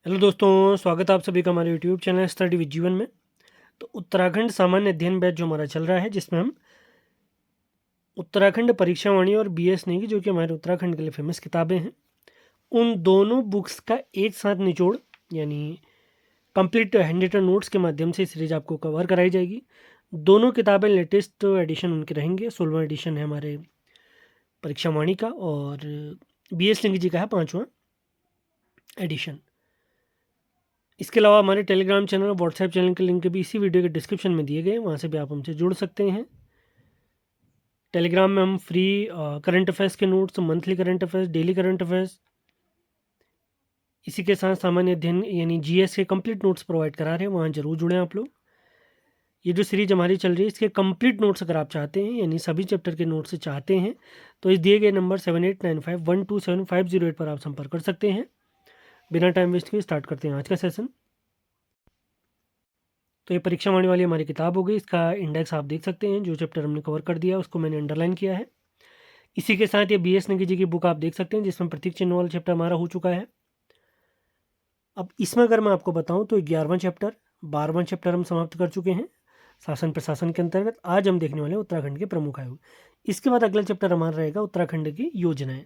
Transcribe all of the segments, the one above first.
Hello दोस्तों, स्वागत है आप सभी का हमारे यूट्यूब चैनल स्टडी विद जीवन में। तो उत्तराखंड सामान्य अध्ययन बैच जो हमारा चल रहा है, जिसमें हम उत्तराखंड परीक्षा वाणी और बीएस नेगी, जो कि हमारे उत्तराखंड के लिए फेमस किताबें हैं, उन दोनों बुक्स का एक साथ निचोड़ यानी कंप्लीट हैंड रिटन नोट्स के माध्यम से सीरीज आपको कवर कराई जाएगी। दोनों किताबें लेटेस्ट एडिशन उनके रहेंगे। 16वां एडिशन है हमारे परीक्षा वाणी का और बीएस नेगी जी का है 5वां एडिशन। इसके अलावा हमारे टेलीग्राम चैनल और व्हाट्सएप चैनल के लिंक भी इसी वीडियो के डिस्क्रिप्शन में दिए गए, वहाँ से भी आप हमसे जुड़ सकते हैं। टेलीग्राम में हम फ्री करंट अफेयर्स के notes, monthly current affairs, daily current affairs, इसी के साथ सामान्य अध्ययन यानी जीएस के कंप्लीट नोट्स प्रोवाइड करा रहे हैं, वहाँ जरूर जुड़ें आप लोग। ये जो सीरीज हमारी चल रही है, इसके कंप्लीट नोट्स अगर आप चाहते हैं यानी सभी चैप्टर के नोट्स चाहते हैं तो इस दिए गए नंबर 7895127508 पर आप संपर्क कर सकते हैं। बिना टाइम वेस्ट किए स्टार्ट करते हैं आज का सेशन। तो ये परीक्षा वाणी वाली हमारी किताब हो गई। इसका इंडेक्स आप देख सकते हैं, जो चैप्टर हमने कवर कर दिया उसको मैंने अंडरलाइन किया है। इसी के साथ ये बीएस नेगी जी की बुक आप देख सकते हैं, जिसमें प्रतीक चिन्ह वाला चैप्टर हमारा हो चुका है। अब इसमें अगर मैं आपको बताऊं तो 11वां चैप्टर, 12वां चैप्टर हम समाप्त कर चुके हैं शासन प्रशासन के अंतर्गत। आज हम देखने वाले हैं उत्तराखंड के प्रमुख आयोग। इसके बाद अगला चैप्टर हमारा रहेगा उत्तराखंड की योजनाएं।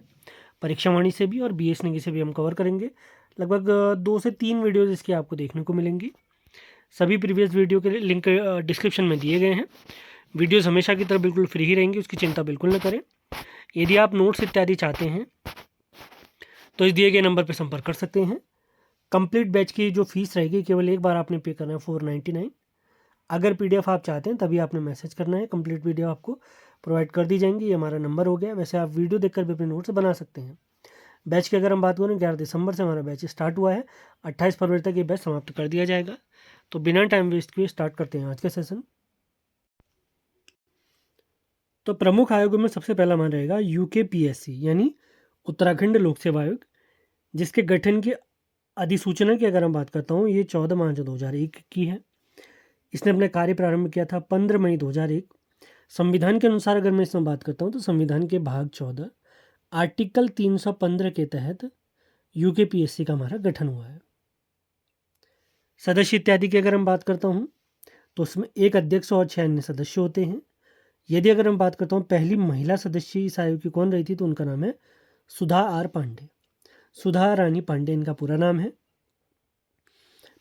परीक्षा वाणी से भी और बीएस नेगी से भी हम कवर करेंगे। लगभग 2 से 3 वीडियोज़ इसकी आपको देखने को मिलेंगी। सभी प्रीवियस वीडियो के लिंक डिस्क्रिप्शन में दिए गए हैं। वीडियोस हमेशा की तरह बिल्कुल फ्री ही रहेंगी, उसकी चिंता बिल्कुल न करें। यदि आप नोट्स इत्यादि चाहते हैं तो इस दिए गए नंबर पर संपर्क कर सकते हैं। कंप्लीट बैच की जो फीस रहेगी केवल एक बार आपने पे करना है 499। अगर पीडीएफ आप चाहते हैं तभी आपने मैसेज करना है, कंप्लीट पीडीएफ आपको प्रोवाइड कर दी जाएंगी। ये हमारा नंबर हो गया। वैसे आप वीडियो देखकर भी अपने नोट्स बना सकते हैं। बैच की अगर हम बात करें, 11 दिसंबर से हमारा बैच स्टार्ट हुआ है। 28 फरवरी तक ये बैच समाप्त कर दिया जाएगा। तो बिना टाइम वेस्ट किए स्टार्ट करते हैं आज का सेशन। तो प्रमुख आयोगों में सबसे पहला हमारा रहेगा यूकेपीएससी यानी उत्तराखंड लोक सेवा आयोग, जिसके गठन की अधिसूचना की अगर हम बात करता हूँ, ये 14 मार्च 2001 की है। इसने अपने कार्य प्रारंभ किया था 15 मई 2001। संविधान के अनुसार अगर मैं इसमें बात करता हूँ तो संविधान के भाग 14 आर्टिकल 315 के तहत यूकेपीएससी का हमारा गठन हुआ है। सदस्य इत्यादि की अगर हम बात करता हूँ तो उसमें एक अध्यक्ष और 6 अन्य सदस्य होते हैं। यदि अगर हम बात करता हूँ पहली महिला सदस्य इस आयोग की कौन रही थी, तो उनका नाम है सुधा आर पांडे। सुधा रानी पांडे इनका पूरा नाम है।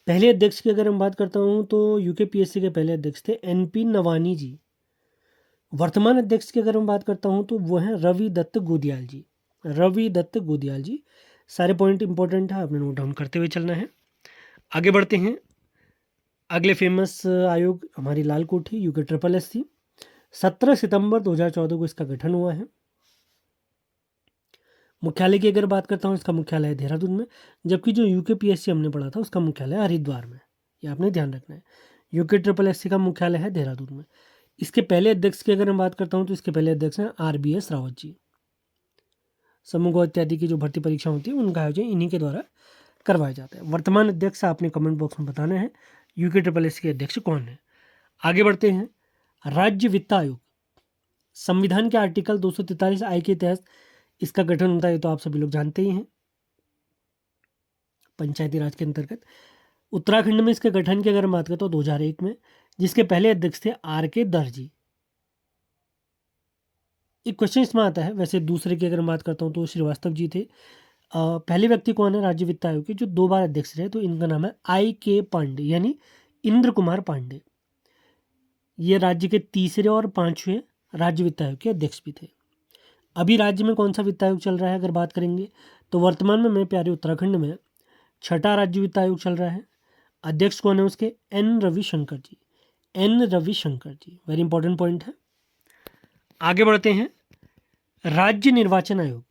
पहले अध्यक्ष की अगर हम बात करता हूँ तो यूकेपीएससी के पहले अध्यक्ष थे एनपी नवानी जी। वर्तमान अध्यक्ष की अगर हम बात करता हूँ तो वो हैं रवि दत्त गोदियाल जी। रवि दत्त गोदियाल जी। सारे पॉइंट इंपॉर्टेंट है, आपने नोट डाउन करते हुए चलना है। आगे बढ़ते हैं। अगले फेमस आयोग हमारी लाल कोठी यूके ट्रिपल एस थी। 17 सितंबर 2014 को इसका गठन हुआ है। मुख्यालय की अगर बात करता हूँ, इसका मुख्यालय है देहरादून में, जबकि जो यूकेपीएससी हमने पढ़ा था उसका मुख्यालय हरिद्वार में। ये आपने ध्यान रखना है। यूके ट्रिपल एस का मुख्यालय है देहरादून में। इसके पहले अध्यक्ष की अगर मैं बात करता हूँ तो इसके पहले अध्यक्ष हैं RBS रावत जी। समूह इत्यादि की जो भर्ती परीक्षा होती है उनका आयोजन इन्हीं के द्वारा करवाया जाता है। वर्तमान अध्यक्ष आपने कमेंट बॉक्स में बताना है यूके ट्रिपल एस के अध्यक्ष कौन है। आगे बढ़ते हैं। राज्य वित्त आयोग। संविधान के आर्टिकल 243 आई के तहत इसका गठन होता है, तो आप सभी लोग जानते ही हैं, पंचायती राज के अंतर्गत। उत्तराखंड में इसके गठन की अगर हम बात करें तो 2001 में, जिसके पहले अध्यक्ष थे RK दर्जी। एक क्वेश्चन इसमें आता है, वैसे दूसरे की अगर मैं बात करता हूँ तो श्रीवास्तव जी थे। पहले व्यक्ति कौन है राज्य वित्त आयोग के जो 2 बार अध्यक्ष रहे, तो इनका नाम है IK पांडे यानी इंद्र कुमार पांडे। ये राज्य के तीसरे और 5वें राज्य वित्त आयोग के अध्यक्ष भी थे। अभी राज्य में कौन सा वित्त आयोग चल रहा है अगर बात करेंगे तो वर्तमान में मेरे प्यारे उत्तराखंड में 6ठा राज्य वित्त आयोग चल रहा है। अध्यक्ष कौन है उसके? N रविशंकर जी। N रविशंकर जी, वेरी इंपॉर्टेंट पॉइंट है। आगे बढ़ते हैं। राज्य निर्वाचन आयोग।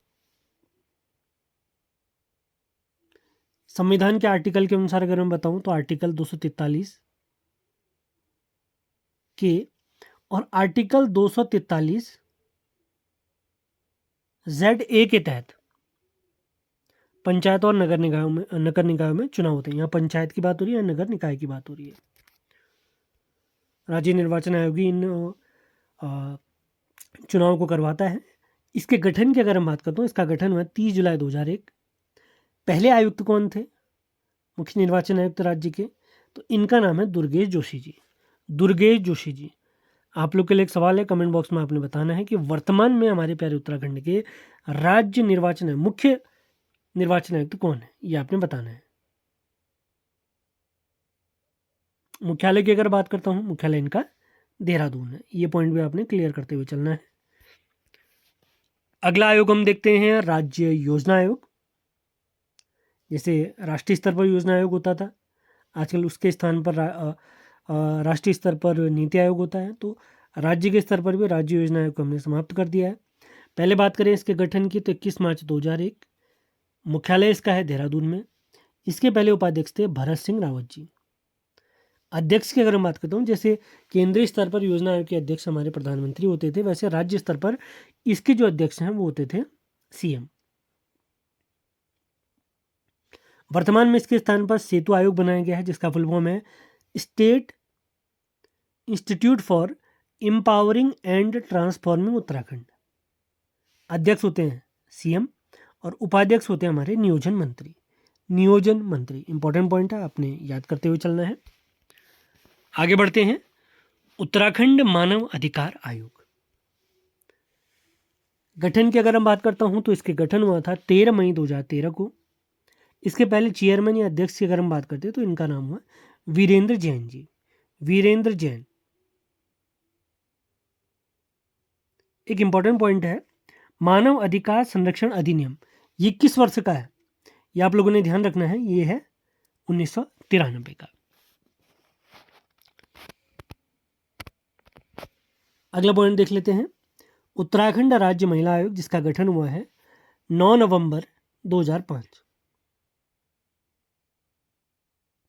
संविधान के आर्टिकल के अनुसार अगर मैं बताऊं तो आर्टिकल 243 के और आर्टिकल 243 ZA के तहत पंचायत और नगर निकायों में चुनाव होते हैं। यहाँ पंचायत की बात हो रही है या नगर निकाय की बात हो रही है। राज्य निर्वाचन आयोग इन चुनाव को करवाता है। इसके गठन की अगर हम बात करते हैं, इसका गठन हुआ 30 जुलाई 2001। पहले आयुक्त कौन थे? मुख्य निर्वाचन आयुक्त राज्य के, तो इनका नाम है दुर्गेश जोशी जी। दुर्गेश जोशी जी। आप लोग के लिए एक सवाल है, कमेंट बॉक्स में आपने बताना है कि वर्तमान में हमारे प्यारे उत्तराखंड के राज्य निर्वाचन मुख्य निर्वाचन आयुक्त कौन है, ये आपने बताना है। मुख्यालय की अगर बात करता हूँ, मुख्यालय इनका देहरादून है। ये पॉइंट भी आपने क्लियर करते हुए चलना है। अगला आयोग हम देखते हैं राज्य योजना आयोग। जैसे राष्ट्रीय स्तर पर योजना आयोग होता था, आजकल उसके स्थान पर राष्ट्रीय स्तर पर नीति आयोग होता है, तो राज्य के स्तर पर भी राज्य योजना आयोग को हमने समाप्त कर दिया है। पहले बात करें इसके गठन की, तो 21 मार्च 2001। मुख्यालय इसका है देहरादून में। इसके पहले उपाध्यक्ष थे भरत सिंह रावत जी। अध्यक्ष की अगर मैं बात करता हूँ, जैसे केंद्रीय स्तर पर योजना आयोग के अध्यक्ष हमारे प्रधानमंत्री होते थे, वैसे राज्य स्तर पर इसके जो अध्यक्ष हैं वो होते थे सीएम। वर्तमान में इसके स्थान पर सेतु आयोग बनाया गया है, जिसका फुल फॉर्म है state institute for empowering and transforming Uttarakhand. अध्यक्ष होते हैं सीएम और उपाध्यक्ष होते हैं हमारे नियोजन मंत्री। नियोजन मंत्री इंपॉर्टेंट पॉइंट है, आपने याद करते हुए चलना है। आगे बढ़ते हैं। उत्तराखंड मानव अधिकार आयोग। गठन की अगर हम बात करता हूं, तो इसके गठन हुआ था 13 मई 2013 को। इसके पहले चेयरमैन या अध्यक्ष की अगर हम बात करते हैं, तो इनका नाम हुआ वीरेंद्र जैन जी। वीरेंद्र जैन। एक इंपॉर्टेंट पॉइंट है, मानव अधिकार संरक्षण अधिनियम, ये किस वर्ष का है, ये आप लोगों ने ध्यान रखना है। ये है 1993 का। अगला पॉइंट देख लेते हैं। उत्तराखंड राज्य महिला आयोग, जिसका गठन हुआ है 9 नवंबर 2005।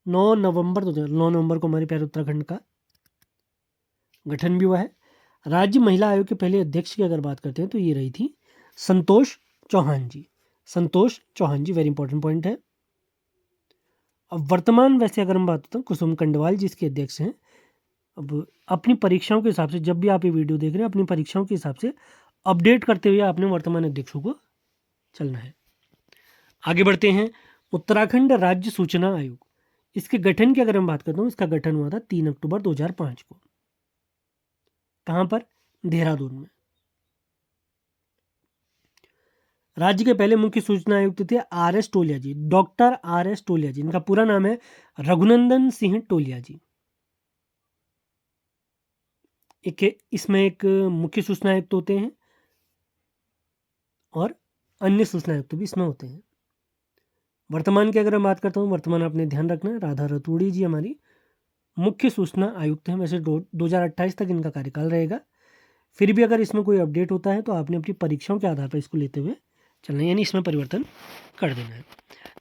9 नवंबर 2000, 9 नवंबर को हमारे प्यारे उत्तराखंड का गठन भी हुआ है। राज्य महिला आयोग के पहले अध्यक्ष की अगर बात करते हैं, तो ये रही थी संतोष चौहान जी। संतोष चौहान जी, वेरी इंपॉर्टेंट पॉइंट है। अब वर्तमान वैसे अगर हम बात करते हैं, कुसुम कंडवाल जी इसके अध्यक्ष हैं। अब अपनी परीक्षाओं के हिसाब से, जब भी आप ये वीडियो देख रहे हैं, अपनी परीक्षाओं के हिसाब से अपडेट करते हुए आपने वर्तमान अध्यक्षों को चलना है। आगे बढ़ते हैं। उत्तराखंड राज्य सूचना आयोग, इसके गठन की अगर हम बात करता हूँ, इसका गठन हुआ था 3 अक्टूबर 2005 को। कहाँ पर? देहरादून में। राज्य के पहले मुख्य सूचना आयुक्त थे RS टोलिया जी, डॉक्टर RS टोलिया जी। इनका पूरा नाम है रघुनंदन सिंह टोलिया जी। इसमें एक मुख्य सूचना आयुक्त होते हैं और अन्य सूचना आयुक्त भी इसमें होते हैं। वर्तमान की अगर मैं बात करता हूँ, वर्तमान आपने ध्यान रखना है, राधा रतूड़ी जी हमारी मुख्य सूचना आयुक्त हैं। वैसे 2028 तक इनका कार्यकाल रहेगा। फिर भी अगर इसमें कोई अपडेट होता है, तो आपने अपनी परीक्षाओं के आधार पर इसको लेते हुए चलना है, यानी इसमें परिवर्तन कर देना है।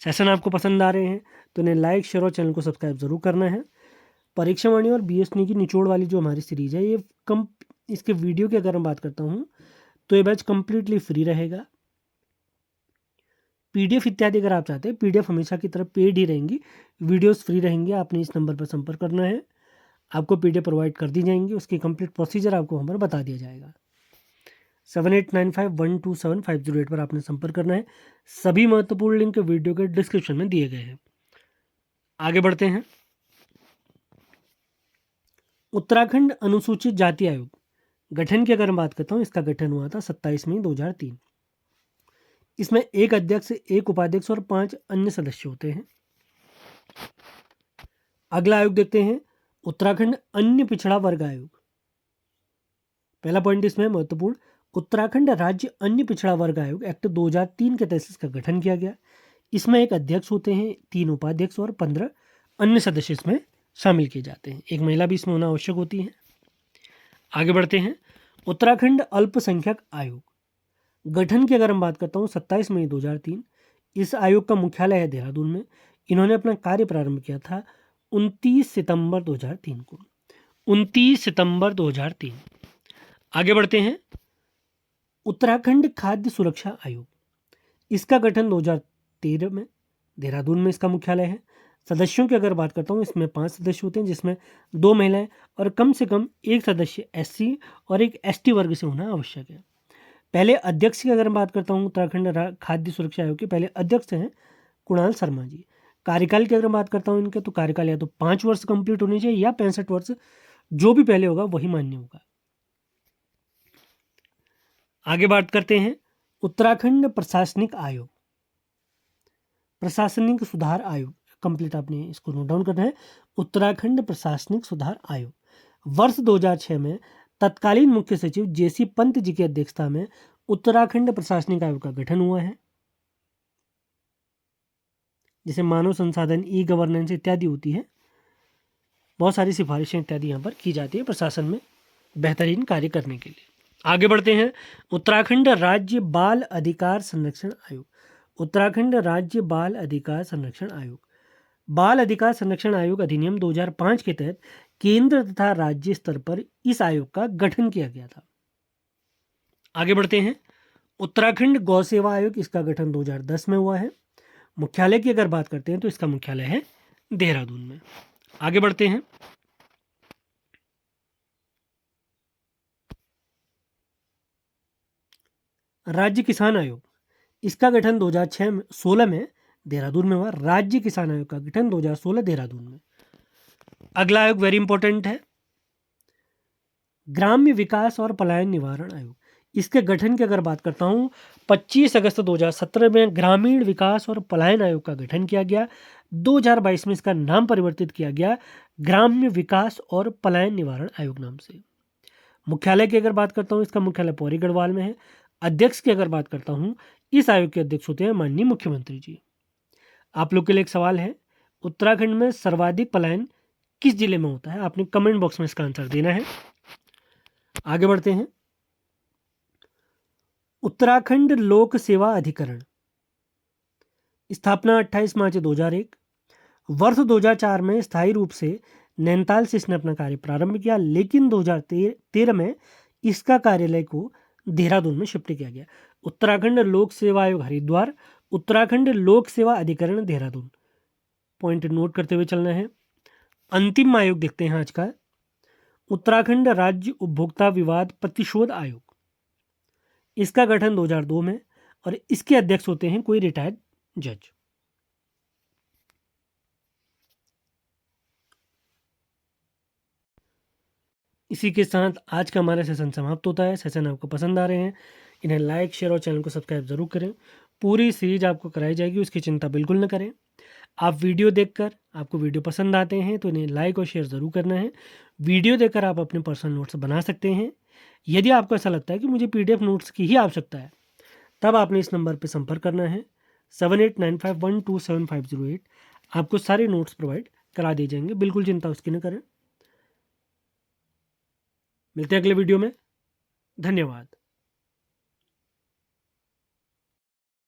सेशन आपको पसंद आ रहे हैं तो इन्हें लाइक, शेयर और चैनल को सब्सक्राइब जरूर करना है। परीक्षा वाणी और BSNI की निचोड़ वाली जो हमारी सीरीज है, ये इसके वीडियो की अगर मैं बात करता हूँ, तो ये बैच कंप्लीटली फ्री रहेगा। PDF इत्यादि अगर आप चाहते हैं, PDF हमेशा की तरह पेड ही रहेंगी, वीडियोस फ्री रहेंगे। आपने इस नंबर पर संपर्क करना है, आपको PDF प्रोवाइड कर दी जाएंगी। उसकी कंप्लीट प्रोसीजर आपको वहाँ पर बता दिया जाएगा। 7895127508 पर आपने संपर्क करना है। सभी महत्वपूर्ण लिंक वीडियो के डिस्क्रिप्शन में दिए गए हैं। आगे बढ़ते हैं। उत्तराखंड अनुसूचित जाति आयोग, गठन की अगर मैं बात करता हूँ, इसका गठन हुआ था 27 मई 2003। इसमें एक अध्यक्ष, एक उपाध्यक्ष और 5 अन्य सदस्य होते हैं। अगला आयोग देखते हैं, उत्तराखंड अन्य पिछड़ा वर्ग आयोग। पहला पॉइंट इसमें महत्वपूर्ण, उत्तराखंड राज्य अन्य पिछड़ा वर्ग आयोग एक्ट 2003 के तहत इसका गठन किया गया। इसमें एक अध्यक्ष होते हैं, 3 उपाध्यक्ष और 15 अन्य सदस्य इसमें शामिल किए जाते हैं। एक महिला भी इसमें होना आवश्यक होती है। आगे बढ़ते हैं। उत्तराखंड अल्पसंख्यक आयोग, गठन की अगर हम बात करता हूँ, 27 मई 2003। इस आयोग का मुख्यालय है देहरादून में। इन्होंने अपना कार्य प्रारंभ किया था 29 सितंबर 2003 को। 29 सितंबर 2003। आगे बढ़ते हैं। उत्तराखंड खाद्य सुरक्षा आयोग, इसका गठन 2013 में, देहरादून में इसका मुख्यालय है। सदस्यों की अगर बात करता हूँ, इसमें 5 सदस्य होते हैं, जिसमें 2 महिलाएं और कम से कम एक सदस्य SC और एक ST वर्ग से होना आवश्यक है। पहले अध्यक्ष की अगर मैं बात करता हूँ, उत्तराखंड खाद्य सुरक्षा आयोग के पहले अध्यक्ष हैं कुणाल शर्मा जी। कार्यकाल की अगर बात करता हूँ इनके, तो कार्यकाल या तो 5 वर्ष कंप्लीट होने चाहिए या 65 वर्ष, जो भी पहले होगा वही मान्य होगा। आगे बात करते हैं उत्तराखंड प्रशासनिक आयोग, प्रशासनिक सुधार आयोग, कंप्लीट आपने इसको नोट डाउन करना है। उत्तराखंड प्रशासनिक सुधार आयोग वर्ष 2006 में तत्कालीन मुख्य सचिव जेसी पंत जी की अध्यक्षता में उत्तराखंड प्रशासनिक आयोग का गठन हुआ है। जैसे मानव संसाधन, ई गवर्नेंस इत्यादि होती है, बहुत सारी सिफारिशें इत्यादि यहाँ पर की जाती है प्रशासन में बेहतरीन कार्य करने के लिए। आगे बढ़ते हैं उत्तराखंड राज्य बाल अधिकार संरक्षण आयोग, उत्तराखंड राज्य बाल अधिकार संरक्षण आयोग, बाल अधिकार संरक्षण आयोग अधिनियम 2005 के तहत केंद्र तथा राज्य स्तर पर इस आयोग का गठन किया गया था। आगे बढ़ते हैं उत्तराखंड गौ सेवा आयोग, इसका गठन 2010 में हुआ है। मुख्यालय की अगर बात करते हैं तो इसका मुख्यालय है देहरादून में। आगे बढ़ते हैं राज्य किसान आयोग, इसका गठन 2016 में देहरादून में हुआ। राज्य किसान आयोग का गठन 2016 देहरादून में। अगला आयोग वेरी इंपॉर्टेंट है ग्राम्य विकास और पलायन निवारण आयोग, इसके गठन की अगर बात करता हूँ 25 अगस्त 2017 में ग्रामीण विकास और पलायन आयोग का गठन किया गया। 2022 में इसका नाम परिवर्तित किया गया ग्राम्य विकास और पलायन निवारण आयोग नाम से। मुख्यालय की अगर बात करता हूँ इसका मुख्यालय पौड़ी गढ़वाल में है। अध्यक्ष की अगर बात करता हूँ इस आयोग के अध्यक्ष होते हैं माननीय मुख्यमंत्री जी। आप लोग के लिए एक सवाल है, उत्तराखंड में सर्वाधिक पलायन किस जिले में होता है? आपने कमेंट बॉक्स में इसका आंसर देना है। आगे बढ़ते हैं उत्तराखंड लोक सेवा अधिकरण, स्थापना 28 मार्च 2001। वर्ष 2004 में स्थायी रूप से नैनीताल से इसने अपना कार्य प्रारंभ किया, लेकिन 2013 में इसका कार्यालय को देहरादून में शिफ्ट किया गया। उत्तराखंड लोक सेवा आयोग हरिद्वार, उत्तराखंड लोक सेवा अधिकरण देहरादून। पॉइंट नोट करते हुए चलना है। अंतिम आयोग देखते हैं आज का, उत्तराखंड राज्य उपभोक्ता विवाद प्रतिशोध आयोग, इसका गठन 2002 में और इसके अध्यक्ष होते हैं कोई रिटायर्ड जज। इसी के साथ आज का हमारा सेशन समाप्त होता है। सेशन आपको पसंद आ रहे हैं, इन्हें लाइक, शेयर और चैनल को सब्सक्राइब जरूर करें। पूरी सीरीज आपको कराई जाएगी, उसकी चिंता बिल्कुल न करें। आप वीडियो देखकर आपको वीडियो पसंद आते हैं तो इन्हें लाइक और शेयर ज़रूर करना है। वीडियो देखकर आप अपने पर्सनल नोट्स बना सकते हैं। यदि आपको ऐसा लगता है कि मुझे PDF नोट्स की ही आवश्यकता है, तब आपने इस नंबर पर संपर्क करना है 7895127508। आपको सारे नोट्स प्रोवाइड करा दिए जाएंगे, बिल्कुल चिंता उसकी न करें। मिलते हैं अगले वीडियो में। धन्यवाद।